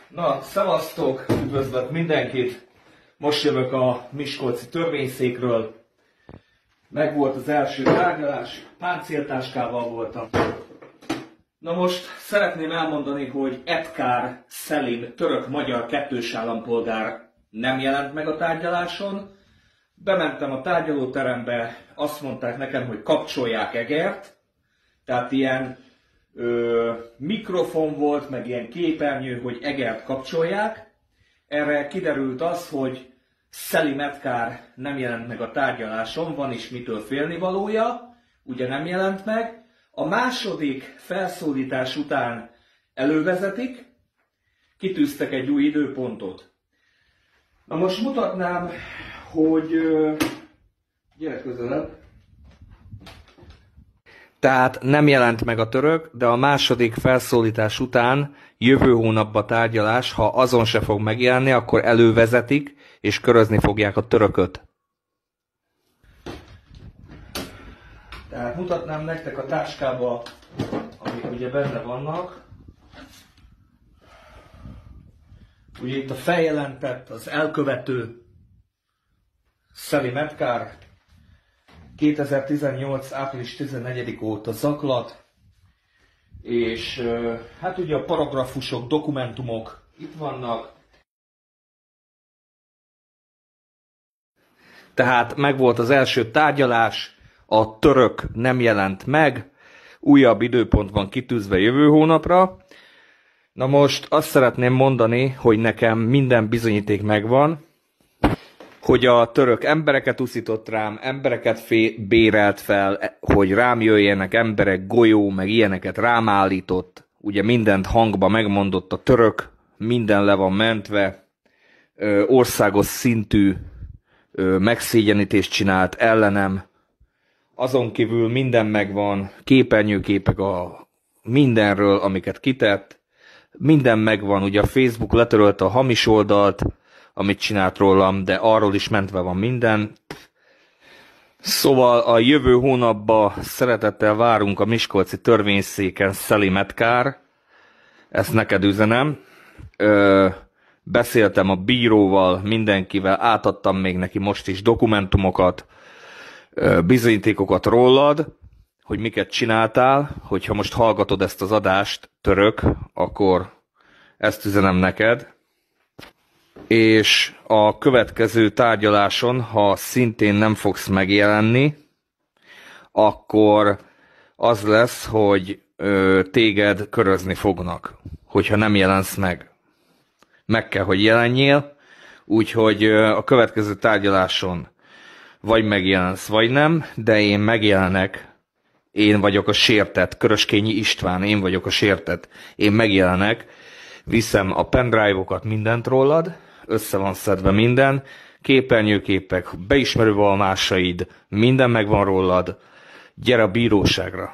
Na, szevasztok, üdvözlök mindenkit! Most jövök a miskolci törvényszékről. Megvolt az első tárgyalás, páncéltáskával voltam. Na most szeretném elmondani, hogy Edkár Szelim török-magyar kettős állampolgár nem jelent meg a tárgyaláson. Bementem a tárgyalóterembe, azt mondták nekem, hogy kapcsolják Egert. Tehát ilyen mikrofon volt, meg ilyen képernyő, hogy Egert kapcsolják. Erre kiderült az, hogy Szelim Edkár nem jelent meg a tárgyaláson, van is mitől félnivalója, ugye nem jelent meg. A második felszólítás után elővezetik, kitűztek egy új időpontot. Na most mutatnám, hogy gyere közelebb. Tehát nem jelent meg a török, de a második felszólítás után jövő hónapban tárgyalás, ha azon se fog megjelenni, akkor elővezetik, és körözni fogják a törököt. Tehát mutatnám nektek a táskába, amik ugye benne vannak. Ugye itt a feljelentett, az elkövető Szelim Edkár 2018. április 14. óta zaklat, és hát ugye a paragrafusok, dokumentumok itt vannak. Tehát megvolt az első tárgyalás, a török nem jelent meg, újabb időpont van kitűzve jövő hónapra. Na most azt szeretném mondani, hogy nekem minden bizonyíték megvan, hogy a török embereket uszított rám, embereket bérelt fel, hogy rám jöjjenek emberek, golyó, meg ilyeneket rám állított. Ugye mindent hangba megmondott a török, minden le van mentve, országos szintű megszégyenítést csinált ellenem. Azon kívül minden megvan, képernyőképek a mindenről, amiket kitett. Minden megvan, ugye a Facebook letörölte a hamis oldalt, amit csinált rólam, de arról is mentve van minden. Szóval a jövő hónapban szeretettel várunk a miskolci törvényszéken, Szelim Edkár. Ezt neked üzenem. Beszéltem a bíróval, mindenkivel, átadtam még neki most is dokumentumokat, bizonyítékokat rólad, hogy miket csináltál, hogyha most hallgatod ezt az adást, török, akkor ezt üzenem neked. És a következő tárgyaláson, ha szintén nem fogsz megjelenni, akkor az lesz, hogy téged körözni fognak, hogyha nem jelensz meg. Meg kell, hogy jelenjél, úgyhogy a következő tárgyaláson vagy megjelensz, vagy nem, de én megjelenek. Én vagyok a sértett, Köröskényi István, én vagyok a sértett. Én megjelenek, viszem a pendrive-okat, mindent rólad, össze van szedve minden, képernyőképek, beismerő vallomásaid, minden megvan rólad, gyere a bíróságra.